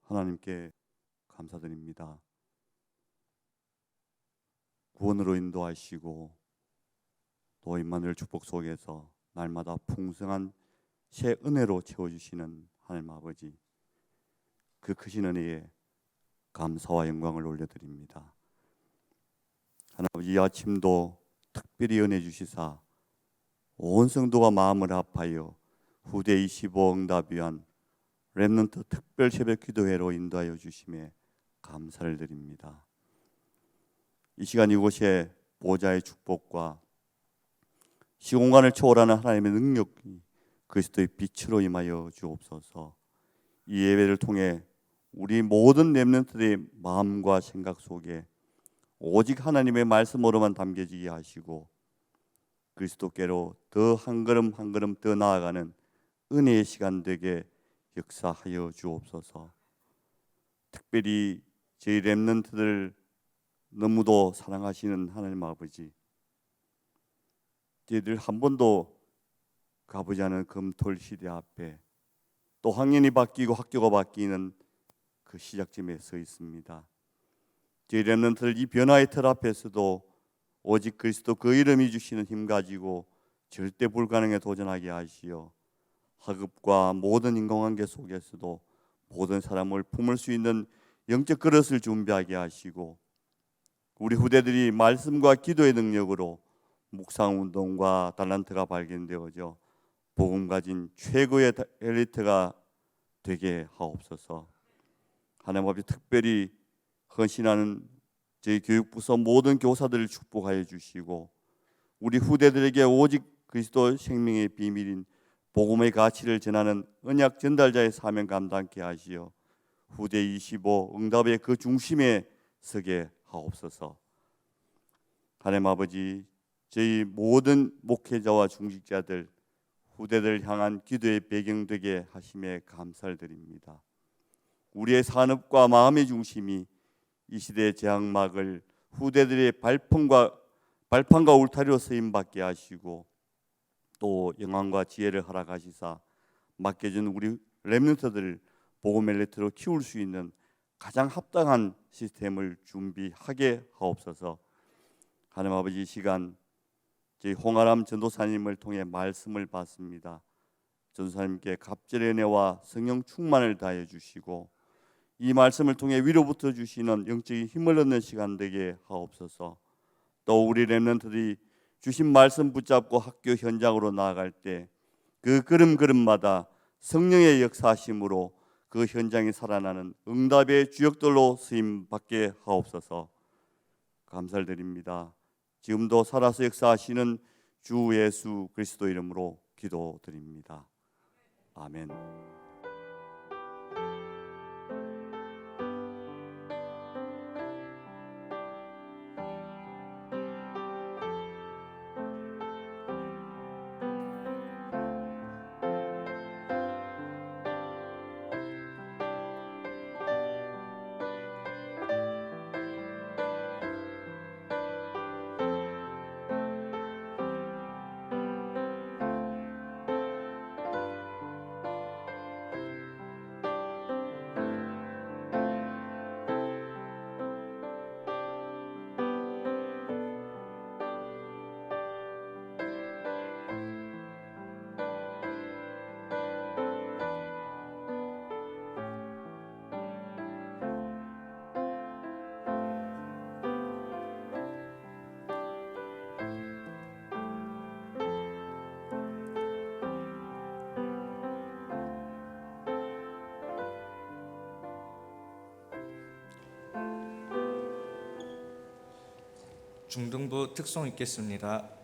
하나님께 감사드립니다. 구원으로 인도하시고 또 임마누엘 축복 속에서 날마다 풍성한 새 은혜로 채워주시는 하나님 아버지, 그 크신 은혜에 감사와 영광을 올려드립니다. 하나님 아버지, 이 아침도 특별히 은혜 주시사 온 성도가 마음을 합하여 후대 25 응답 위한 렘넌트 특별 새벽 기도회로 인도하여 주심에 감사를 드립니다. 이 시간 이곳에 보좌의 축복과 시공간을 초월하는 하나님의 능력이 그리스도의 빛으로 임하여 주옵소서. 이 예배를 통해 우리 모든 렘넌트들의 마음과 생각 속에 오직 하나님의 말씀으로만 담겨지게 하시고 그리스도께로 더 한 걸음 한 걸음 더 나아가는 은혜의 시간 되게 역사하여 주옵소서. 특별히 저희 렘넌트들 너무도 사랑하시는 하나님 아버지, 저희들 한 번도 가보지 않은 금토일 시대 앞에 또 학년이 바뀌고 학교가 바뀌는 그 시작점에 서 있습니다. 저희 렘넌트들 이 변화의 틀 앞에서도 오직 그리스도 그 이름이 주시는 힘 가지고 절대 불가능에 도전하게 하시어 학업과 모든 인간관계 속에서도 모든 사람을 품을 수 있는 영적 그릇을 준비하게 하시고 우리 후대들이 말씀과 기도의 능력으로 묵상운동과 달란트가 발견되어져 복음 가진 최고의 엘리트가 되게 하옵소서. 하나님 아버지, 특별히 헌신하는 저희 교육부서 모든 교사들을 축복하여 주시고 우리 후대들에게 오직 그리스도 생명의 비밀인 복음의 가치를 전하는 언약 전달자의 사명 감당케 하시어 후대 25 응답의 그 중심에 서게 하옵소서. 하나님 아버지, 저희 모든 목회자와 중직자들 후대들 향한 기도의 배경 되게 하심에 감사를 드립니다. 우리의 산업과 마음의 중심이 이 시대의 제약막을 후대들의 발판과 울타리로 쓰임받게 하시고 또 영광과 지혜를 허락하시사 맡겨준 우리 렘넌트들을 복음 엘리트로 키울 수 있는 가장 합당한 시스템을 준비하게 하옵소서. 하나님 아버지, 이 시간 저희 홍아람 전도사님을 통해 말씀을 받습니다. 전도사님께 갑절의 은혜와 성령 충만을 다해 주시고 이 말씀을 통해 위로부터 주시는 영적인 힘을 얻는 시간 되게 하옵소서. 또 우리 렘넌트들이 주신 말씀 붙잡고 학교 현장으로 나아갈 때 그 걸음걸음마다 성령의 역사하심으로 그 현장이 살아나는 응답의 주역들로 쓰임받게 하옵소서. 감사를 드립니다. 지금도 살아서 역사하시는 주 예수 그리스도 이름으로 기도드립니다. 아멘. 중등부 특송 읽겠습니다.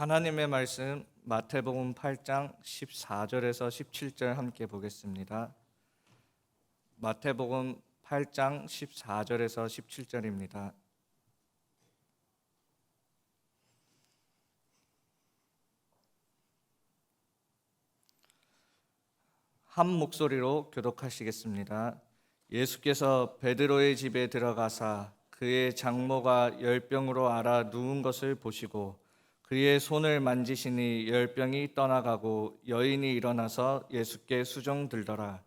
하나님의 말씀 마태복음 8장 14절에서 17절 함께 보겠습니다. 마태복음 8장 14절에서 17절입니다. 한 목소리로 교독하시겠습니다. 예수께서 베드로의 집에 들어가사 그의 장모가 열병으로 앓아 누운 것을 보시고 그의 손을 만지시니 열병이 떠나가고 여인이 일어나서 예수께 수종들더라.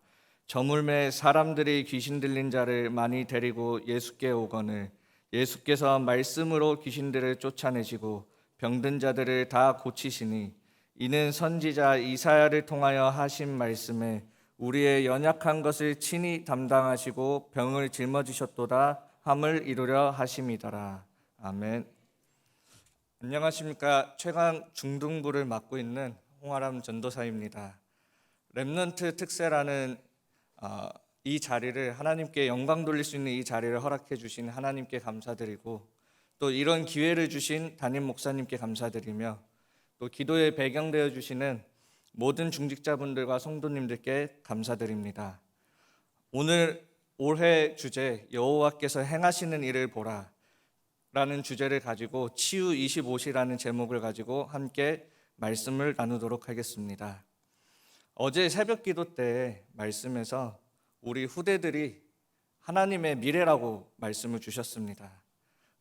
저물매 사람들이 귀신 들린 자를 많이 데리고 예수께 오거늘 예수께서 말씀으로 귀신들을 쫓아내시고 병든 자들을 다 고치시니 이는 선지자 이사야를 통하여 하신 말씀에 우리의 연약한 것을 친히 담당하시고 병을 짊어지셨도다 함을 이루려 하심이더라. 아멘. 안녕하십니까. 최강 중등부를 맡고 있는 홍아람 전도사입니다. 렘넌트 특세라는 이 자리를 하나님께 영광 돌릴 수 있는 이 자리를 허락해 주신 하나님께 감사드리고 또 이런 기회를 주신 담임 목사님께 감사드리며 또 기도의 배경 되어 주시는 모든 중직자분들과 성도님들께 감사드립니다. 오늘 올해 주제 여호와께서 행하시는 일을 보라 라는 주제를 가지고 치유 25시라는 제목을 가지고 함께 말씀을 나누도록 하겠습니다. 어제 새벽 기도 때 말씀에서 우리 후대들이 하나님의 미래라고 말씀을 주셨습니다.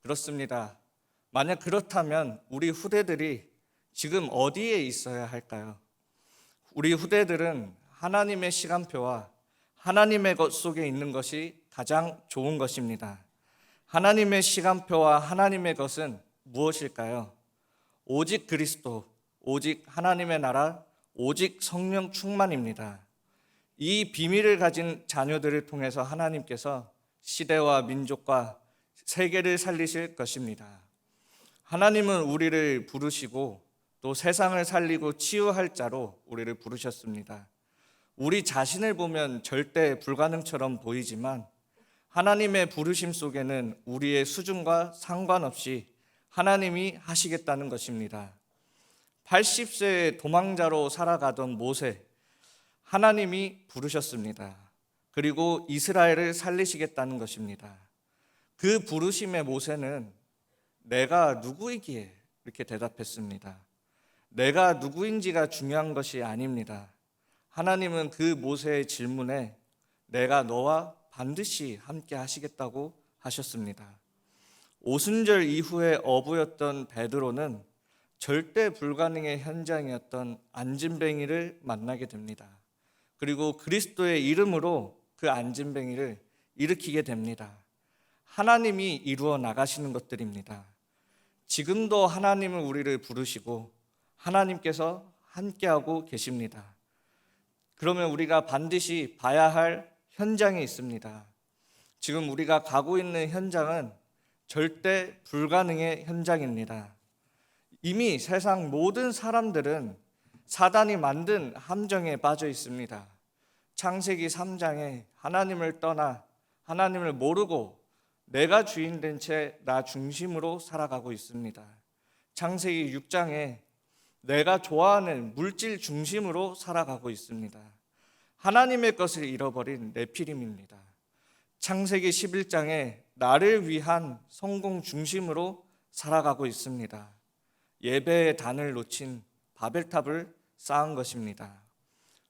그렇습니다. 만약 그렇다면 우리 후대들이 지금 어디에 있어야 할까요? 우리 후대들은 하나님의 시간표와 하나님의 것 속에 있는 것이 가장 좋은 것입니다. 하나님의 시간표와 하나님의 것은 무엇일까요? 오직 그리스도, 오직 하나님의 나라, 오직 성령 충만입니다. 이 비밀을 가진 자녀들을 통해서 하나님께서 시대와 민족과 세계를 살리실 것입니다. 하나님은 우리를 부르시고 또 세상을 살리고 치유할 자로 우리를 부르셨습니다. 우리 자신을 보면 절대 불가능처럼 보이지만 하나님의 부르심 속에는 우리의 수준과 상관없이 하나님이 하시겠다는 것입니다. 80세의 도망자로 살아가던 모세, 하나님이 부르셨습니다. 그리고 이스라엘을 살리시겠다는 것입니다. 그 부르심의 모세는 내가 누구이기에 이렇게 대답했습니다. 내가 누구인지가 중요한 것이 아닙니다. 하나님은 그 모세의 질문에 내가 너와 반드시 함께 하시겠다고 하셨습니다. 오순절 이후에 어부였던 베드로는 절대 불가능의 현장이었던 안진뱅이를 만나게 됩니다. 그리고 그리스도의 이름으로 그 안진뱅이를 일으키게 됩니다. 하나님이 이루어 나가시는 것들입니다. 지금도 하나님은 우리를 부르시고 하나님께서 함께하고 계십니다. 그러면 우리가 반드시 봐야 할 현장이 있습니다. 지금 우리가 가고 있는 현장은 절대 불가능의 현장입니다. 이미 세상 모든 사람들은 사단이 만든 함정에 빠져 있습니다. 창세기 3장에 하나님을 떠나 하나님을 모르고 내가 주인 된 채 나 중심으로 살아가고 있습니다. 창세기 6장에 내가 좋아하는 물질 중심으로 살아가고 있습니다. 하나님의 것을 잃어버린 네피림입니다. 창세기 11장에 나를 위한 성공 중심으로 살아가고 있습니다. 예배의 단을 놓친 바벨탑을 쌓은 것입니다.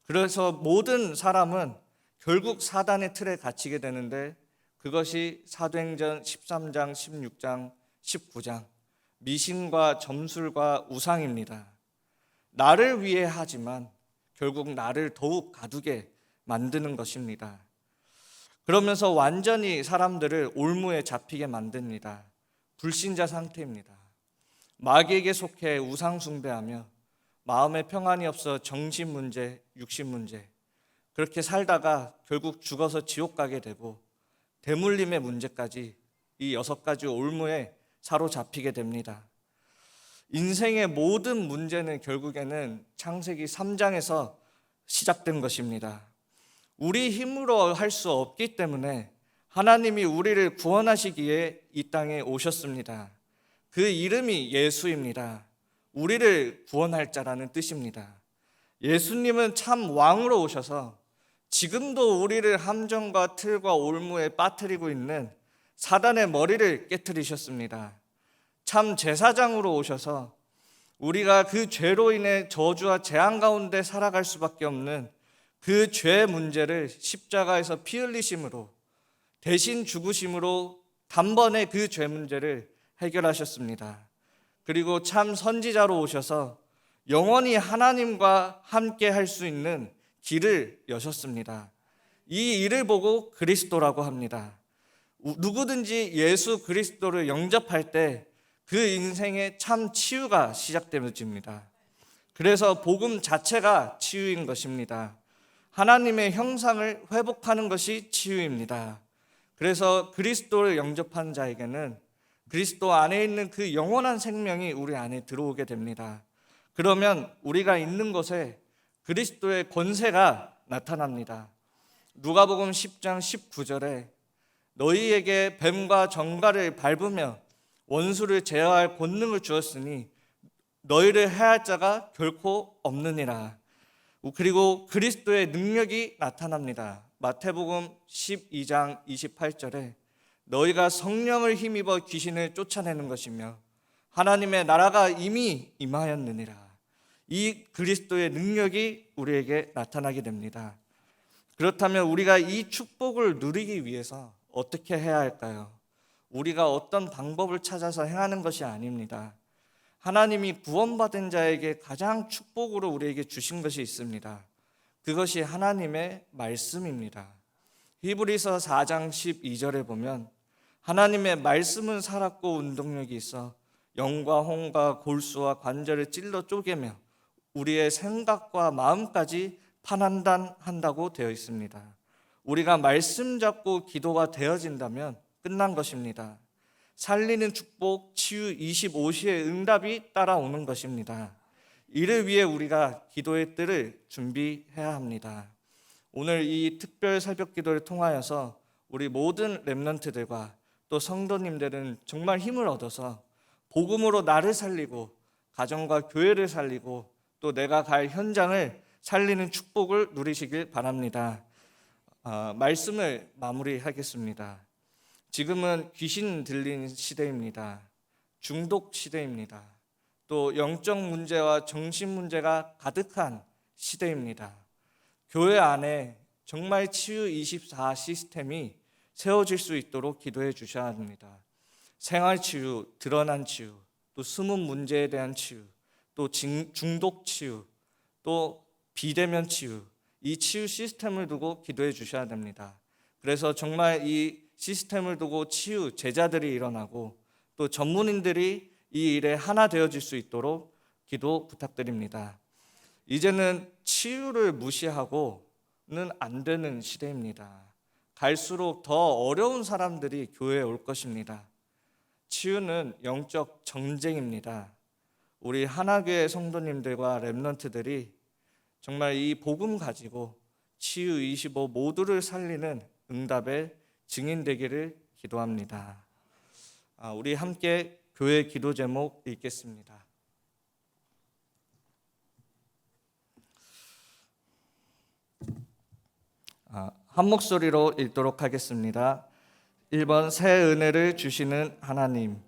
그래서 모든 사람은 결국 사단의 틀에 갇히게 되는데 그것이 사도행전 13장, 16장, 19장 미신과 점술과 우상입니다. 나를 위해 하지만 결국 나를 더욱 가두게 만드는 것입니다. 그러면서 완전히 사람들을 올무에 잡히게 만듭니다. 불신자 상태입니다. 마귀에게 속해 우상 숭배하며 마음에 평안이 없어 정신 문제, 육신 문제 그렇게 살다가 결국 죽어서 지옥 가게 되고 대물림의 문제까지 이 6가지 올무에 사로잡히게 됩니다. 인생의 모든 문제는 결국에는 창세기 3장에서 시작된 것입니다. 우리 힘으로 할 수 없기 때문에 하나님이 우리를 구원하시기에 이 땅에 오셨습니다. 그 이름이 예수입니다. 우리를 구원할 자라는 뜻입니다. 예수님은 참 왕으로 오셔서 지금도 우리를 함정과 틀과 올무에 빠뜨리고 있는 사단의 머리를 깨뜨리셨습니다. 참 제사장으로 오셔서 우리가 그 죄로 인해 저주와 재앙 가운데 살아갈 수밖에 없는 그 죄 문제를 십자가에서 피 흘리심으로 대신 죽으심으로 단번에 그 죄 문제를 해결하셨습니다. 그리고 참 선지자로 오셔서 영원히 하나님과 함께 할 수 있는 길을 여셨습니다. 이 일을 보고 그리스도라고 합니다. 누구든지 예수 그리스도를 영접할 때 그 인생에 참 치유가 시작되어집니다. 그래서 복음 자체가 치유인 것입니다. 하나님의 형상을 회복하는 것이 치유입니다. 그래서 그리스도를 영접한 자에게는 그리스도 안에 있는 그 영원한 생명이 우리 안에 들어오게 됩니다. 그러면 우리가 있는 곳에 그리스도의 권세가 나타납니다. 누가복음 10장 19절에 너희에게 뱀과 정갈을 밟으며 원수를 제어할 권능을 주었으니 너희를 해할 자가 결코 없느니라. 그리고 그리스도의 능력이 나타납니다. 마태복음 12장 28절에 너희가 성령을 힘입어 귀신을 쫓아내는 것이며 하나님의 나라가 이미 임하였느니라. 이 그리스도의 능력이 우리에게 나타나게 됩니다. 그렇다면 우리가 이 축복을 누리기 위해서 어떻게 해야 할까요? 우리가 어떤 방법을 찾아서 행하는 것이 아닙니다. 하나님이 구원받은 자에게 가장 축복으로 우리에게 주신 것이 있습니다. 그것이 하나님의 말씀입니다. 히브리서 4장 12절에 보면 하나님의 말씀은 살았고 운동력이 있어 영과 홍과 골수와 관절을 찔러 쪼개며 우리의 생각과 마음까지 판단한다고 되어 있습니다. 우리가 말씀 잡고 기도가 되어진다면 끝난 것입니다. 살리는 축복, 치유 25시의 응답이 따라오는 것입니다. 이를 위해 우리가 기도의 뜰을 준비해야 합니다. 오늘 이 특별 새벽 기도를 통하여서 우리 모든 렘넌트들과 또 성도님들은 정말 힘을 얻어서 복음으로 나를 살리고 가정과 교회를 살리고 또 내가 갈 현장을 살리는 축복을 누리시길 바랍니다. 말씀을 마무리하겠습니다. 지금은 귀신 들린 시대입니다. 중독 시대입니다. 또 영적 문제와 정신 문제가 가득한 시대입니다. 교회 안에 정말 치유 24 시스템이 세워질 수 있도록 기도해 주셔야 합니다. 생활 치유, 드러난 치유, 또 숨은 문제에 대한 치유, 또 중독 치유, 또 비대면 치유, 이 치유 시스템을 두고 기도해 주셔야 됩니다. 그래서 정말 이 시스템을 두고 치유 제자들이 일어나고 또 전문인들이 이 일에 하나 되어질 수 있도록 기도 부탁드립니다. 이제는 치유를 무시하고는 안 되는 시대입니다. 갈수록 더 어려운 사람들이 교회에 올 것입니다. 치유는 영적 전쟁입니다. 우리 하나교회 성도님들과 렘넌트들이 정말 이 복음 가지고 치유 25 모두를 살리는 응답의 증인 되기를 기도합니다. 우리 함께 교회 기도 제목 읽겠습니다. 한 목소리로 읽도록 하겠습니다. 1번 새 은혜를 주시는 하나님,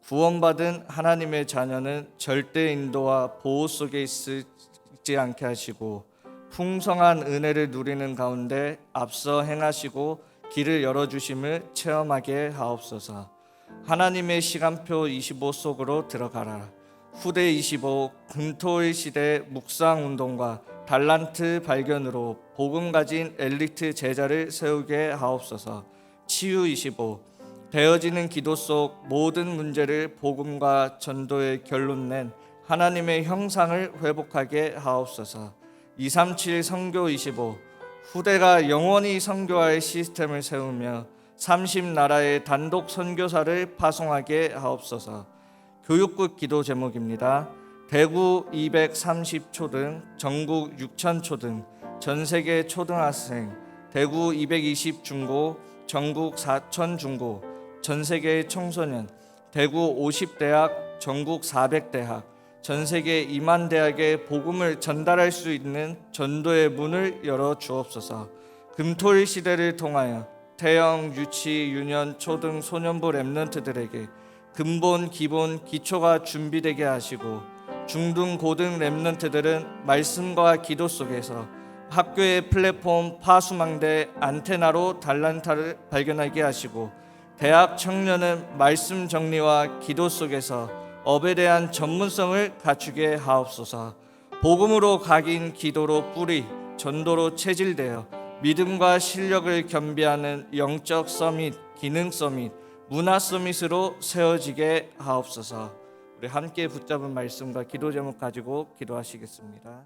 구원받은 하나님의 자녀는 절대 인도와 보호 속에 있지 않게 하시고 풍성한 은혜를 누리는 가운데 앞서 행하시고 길을 열어주심을 체험하게 하옵소서. 하나님의 시간표 25 속으로 들어가라. 후대 25 금토일 시대 묵상운동과 달란트 발견으로 복음 가진 엘리트 제자를 세우게 하옵소서. 치유 25 되어지는 기도 속 모든 문제를 복음과 전도의 결론 낸 하나님의 형상을 회복하게 하옵소서. 237 선교 25 후대가 영원히 선교할 시스템을 세우며 30나라의 단독 선교사를 파송하게 하옵소서. 교육국 기도 제목입니다. 대구 230초등, 전국 6,000초등, 전세계 초등학생, 대구 220 중고, 전국 4,000 중고, 전세계 청소년, 대구 50대학, 전국 400대학, 전 세계 2만 대학에 복음을 전달할 수 있는 전도의 문을 열어 주옵소서. 금토일 시대를 통하여 태영, 유치, 유년, 초등, 소년부 렘넌트들에게 근본, 기본, 기초가 준비되게 하시고 중등, 고등 렘넌트들은 말씀과 기도 속에서 학교의 플랫폼, 파수망대, 안테나로 달란트를 발견하게 하시고 대학 청년은 말씀 정리와 기도 속에서 업에 대한 전문성을 갖추게 하옵소서. 복음으로 각인, 기도로 뿌리, 전도로 체질되어 믿음과 실력을 겸비하는 영적 서밋, 기능 서밋, 문화 서밋으로 세워지게 하옵소서. 우리 함께 붙잡은 말씀과 기도 제목 가지고 기도하시겠습니다.